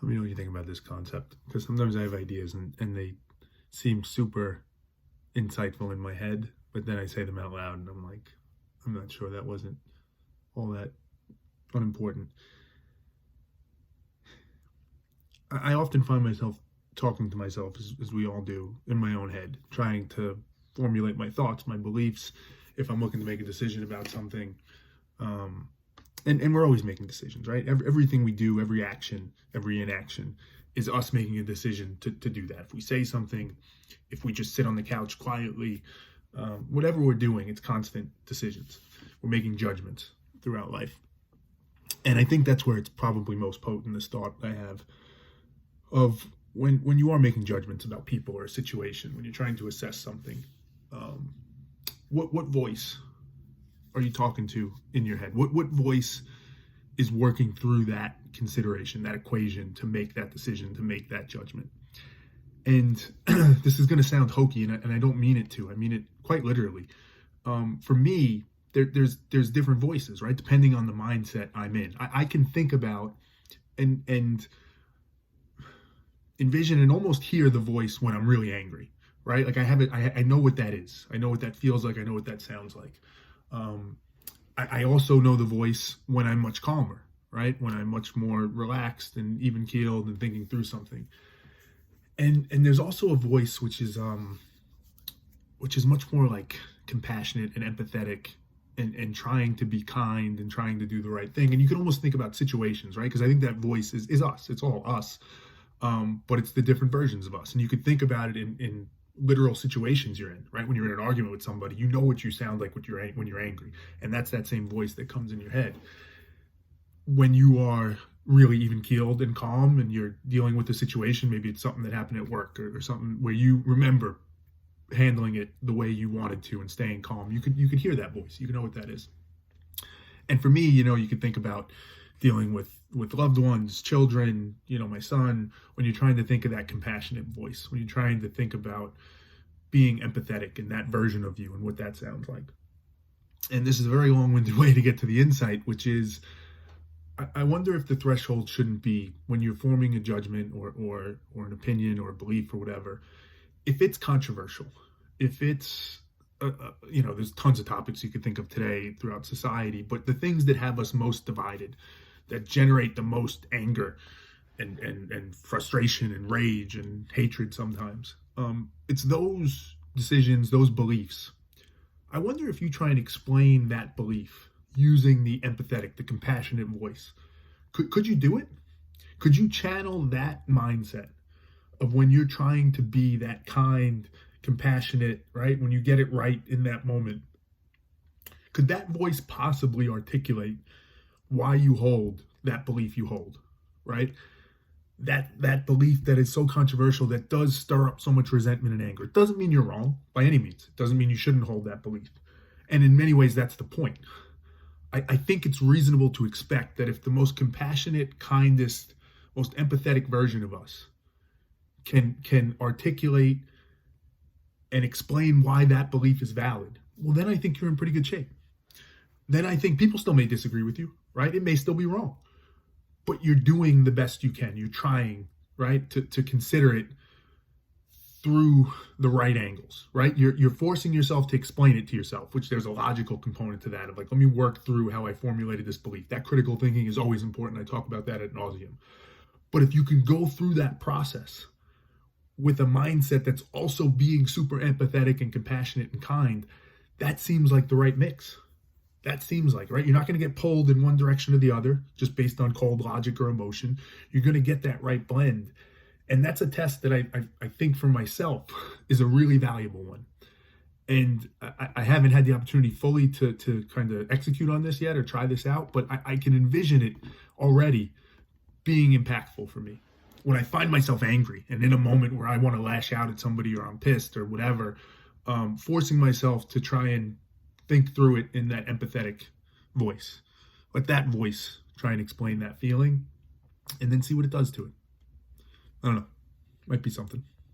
Let me know what you think about this concept, because sometimes I have ideas and they seem super insightful in my head, but then I say them out loud and I'm like, I'm not sure that wasn't all that unimportant. I often find myself talking to myself, as we all do, in my own head, trying to formulate my thoughts, my beliefs, if I'm looking to make a decision about something. Um, and we're always making decisions, right? Everything we do, every action, every inaction is us making a decision to do that. If we say something, if we just sit on the couch quietly, whatever we're doing, it's constant decisions. We're making judgments throughout life. And I think that's where it's probably most potent, this thought I have of when you are making judgments about people or a situation, when you're trying to assess something, um, what voice are you talking to in your head? What voice is working through that consideration, that equation, to make that decision, to make that judgment? And this is going to sound hokey, and I don't mean it to. I mean it quite literally. For me, there's different voices, right? Depending on the mindset I'm in, I can think about and envision and almost hear the voice when I'm really angry, right? Like I have it. I know what that is. I know what that feels like. I know what that sounds like. I also know the voice when I'm much calmer, right? When I'm much more relaxed and even keeled and thinking through something. And there's also a voice which is much more like compassionate and empathetic and trying to be kind and trying to do the right thing. And you can almost think about situations, right? Because I think that voice is us. It's all us. But it's the different versions of us. And you could think about it in literal situations you're in, right? When you're in an argument with somebody, you know what you sound like when you're angry. And that's that same voice that comes in your head. When you are really even keeled and calm and you're dealing with a situation, maybe it's something that happened at work or something where you remember handling it the way you wanted to and staying calm, you could hear that voice. You know what that is. And for me, you could think about dealing with loved ones, children, my son, when you're trying to think of that compassionate voice, when you're trying to think about being empathetic and that version of you and what that sounds like. And this is a very long-winded way to get to the insight, which is, I wonder if the threshold shouldn't be, when you're forming a judgment or an opinion or a belief or whatever, if it's controversial, if it's there's tons of topics you could think of today throughout society, but the things that have us most divided, that generate the most anger and frustration and rage and hatred sometimes, it's those decisions, those beliefs. I wonder if you try and explain that belief using the empathetic, the compassionate voice. Could you do it? Could you channel that mindset of when you're trying to be that kind, compassionate, right? When you get it right in that moment, could that voice possibly articulate why you hold that belief you hold, right? That belief that is so controversial, that does stir up so much resentment and anger. It doesn't mean you're wrong by any means. It doesn't mean you shouldn't hold that belief. And in many ways, that's the point. I think it's reasonable to expect that if the most compassionate, kindest, most empathetic version of us can articulate and explain why that belief is valid, well, then I think you're in pretty good shape. Then I think people still may disagree with you, right? It may still be wrong, but you're doing the best you can. You're trying, right, to consider it through the right angles, right? You're forcing yourself to explain it to yourself, which there's a logical component to that of like, let me work through how I formulated this belief. That critical thinking is always important. I talk about that ad nauseum. But if you can go through that process with a mindset that's also being super empathetic and compassionate and kind, that seems like the right mix. That seems like, right? You're not going to get pulled in one direction or the other just based on cold logic or emotion. You're going to get that right blend. And that's a test that I think for myself is a really valuable one. And I haven't had the opportunity fully to kind of execute on this yet or try this out, but I can envision it already being impactful for me. When I find myself angry and in a moment where I want to lash out at somebody or I'm pissed or whatever, forcing myself to try and think through it in that empathetic voice. Let that voice try and explain that feeling and then see what it does to it. I don't know. Might be something.